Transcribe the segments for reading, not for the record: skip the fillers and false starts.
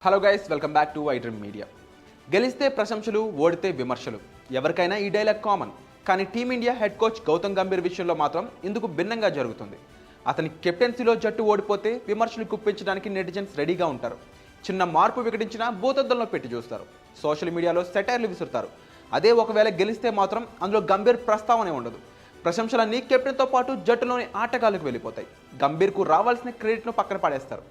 Hello guys, welcome back to iDream media. గెలిస్తే ప్రశంసలు, ఓడితే విమర్శలు. ఎవరికైనా ఈ డైలాగ్ కామన్. కానీ team India head coach Gautam Gambhir విషయంలో మాత్రం ఇందుకు భిన్నంగా జరుగుతుంది. అతని కెప్టెన్సీలో జట్టు ఓడిపోతే విమర్శలు కుప్పించడానికి నెటిజన్స్ రెడీగా ఉంటారు. చిన్న మార్పు వికటించినా భూతద్దంలో పెట్టి చూస్తారు. సోషల్ మీడియాలో సెటైర్లు విసురుతారు. అదే ఒకవేళ గెలిస్తే మాత్రం అందులో గంభీర్ ప్రస్తావనే ఉండదు. ప్రశంసలన్నీ కెప్టెన్తో పాటు జట్టులోని ఆటగాళ్లకు వెళ్ళిపోతాయి. గంభీర్కు రావాల్సిన క్రెడిట్ను పక్కన పడేస్తారు.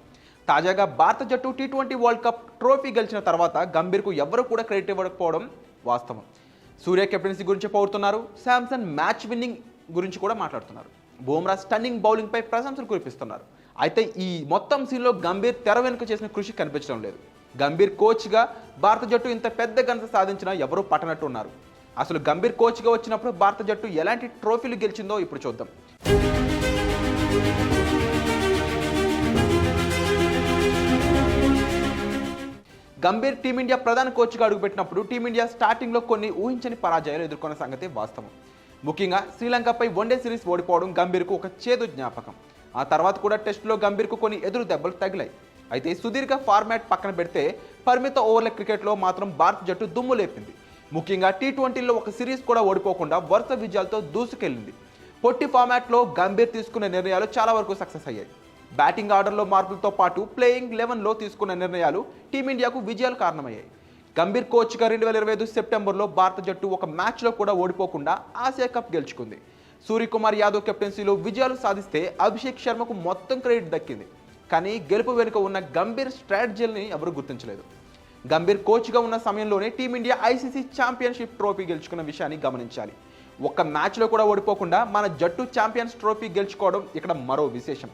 తాజాగా భారత జట్టు టీ20 వరల్డ్ కప్ ట్రోఫీ గెలిచిన తర్వాత గంభీర్కు ఎవరు కూడా క్రెడిట్ ఇవ్వకపోవడం వాస్తవం. సూర్య కెప్టెన్సీ గురించి పౌరుతున్నారు. శాంసన్ మ్యాచ్ విన్నింగ్ గురించి కూడా మాట్లాడుతున్నారు. బుమ్రా స్టన్నింగ్ బౌలింగ్పై ప్రశంసలు కురిపిస్తున్నారు. అయితే ఈ మొత్తం సీన్లో గంభీర్ తెర వెనుక చేసిన కృషి కనిపించడం లేదు. గంభీర్ కోచ్గా భారత జట్టు ఇంత పెద్ద ఘనత సాధించినా ఎవరూ పట్టనట్టు ఉన్నారు. అసలు గంభీర్ కోచ్గా వచ్చినప్పుడు భారత జట్టు ఎలాంటి ట్రోఫీలు గెలిచిందో ఇప్పుడు చూద్దాం. గంభీర్ టీమిండియా ప్రధాన కోచ్గా అడుగుపెట్టినప్పుడు టీమిండియా స్టార్టింగ్లో కొన్ని ఊహించని పరాజయాలు ఎదుర్కొన్న సంగతి వాస్తవం. ముఖ్యంగా శ్రీలంకపై వన్డే సిరీస్ ఓడిపోవడం గంభీర్కు ఒక చేదు జ్ఞాపకం. ఆ తర్వాత కూడా టెస్టులో గంభీర్కు కొన్ని ఎదురు దెబ్బలు తగిలాయి. అయితే సుదీర్ఘ ఫార్మాట్ పక్కన పెడితే పరిమిత ఓవర్ల క్రికెట్లో మాత్రం భారత జట్టు దుమ్ము లేపింది. ముఖ్యంగా టీ20లో ఒక సిరీస్ కూడా ఓడిపోకుండా వరుస విజయాలతో దూసుకెళ్లింది. పొట్టి ఫార్మాట్లో గంభీర్ తీసుకున్న నిర్ణయాలు చాలా వరకు సక్సెస్ అయ్యాయి. బ్యాటింగ్ ఆర్డర్లో మార్పులతో పాటు ప్లేయింగ్ 11లో తీసుకున్న నిర్ణయాలు టీమిండియాకు విజయాలు కారణమయ్యాయి. గంభీర్ కోచ్గా 2025 సెప్టెంబర్లో భారత జట్టు ఒక మ్యాచ్లో కూడా ఓడిపోకుండా ఆసియా కప్ గెలుచుకుంది. సూర్యకుమార్ యాదవ్ కెప్టెన్సీలో విజయాలు సాధిస్తే అభిషేక్ శర్మకు మొత్తం క్రెడిట్ దక్కింది. కానీ గెలుపు వెనుక ఉన్న గంభీర్ స్ట్రాటజీని ఎవరూ గుర్తించలేదు. గంభీర్ కోచ్గా ఉన్న సమయంలోనే టీమిండియా ఐసీసీ ఛాంపియన్షిప్ ట్రోఫీ గెలుచుకున్న విషయాన్ని గమనించాలి. ఒక్క మ్యాచ్లో కూడా ఓడిపోకుండా మన జట్టు ఛాంపియన్స్ ట్రోఫీ గెలుచుకోవడం ఇక్కడ మరో విశేషం.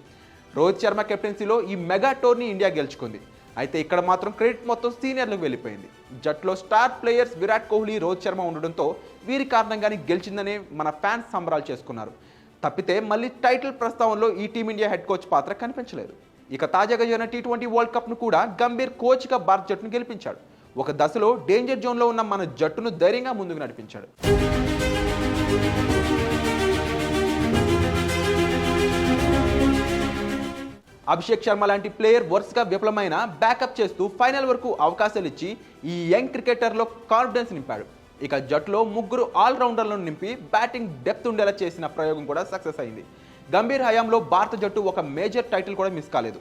రోహిత్ శర్మ కెప్టెన్సీలో ఈ మెగా టోర్నీ ఇండియా గెలుచుకుంది. అయితే ఇక్కడ మాత్రం క్రెడిట్ మొత్తం సీనియర్లకు వెళ్ళిపోయింది. జట్టులో స్టార్ ప్లేయర్స్ విరాట్ కోహ్లీ, రోహిత్ శర్మ ఉండడంతో వీరి కారణంగానే గెలిచిందనే మన ఫ్యాన్స్ సంబరాలు చేసుకున్నారు. తప్పితే మళ్ళీ టైటిల్ ప్రస్తావనలో ఈ టీమిండియా హెడ్ కోచ్ పాత్ర కనిపించలేదు. ఇక తాజాగా జరిగిన టీ20 వరల్డ్ కప్ను కూడా గంభీర్ కోచ్గా భారత జట్టును గెలిపించాడు. ఒక దశలో డేంజర్ జోన్లో ఉన్న మన జట్టును ధైర్యంగా ముందుకు నడిపించాడు. అభిషేక్ శర్మ లాంటి ప్లేయర్ వరుసగా విఫలమైన బ్యాకప్ చేస్తూ ఫైనల్ వరకు అవకాశాలు ఇచ్చి ఈ యంగ్ క్రికెటర్లో కాన్ఫిడెన్స్ నింపాడు. ఇక జట్టులో ముగ్గురు ఆల్రౌండర్లను నింపి బ్యాటింగ్ డెప్త్ ఉండేలా చేసిన ప్రయోగం కూడా సక్సెస్ అయింది. గంభీర్ హయాంలో భారత జట్టు ఒక మేజర్ టైటిల్ కూడా మిస్ కాలేదు.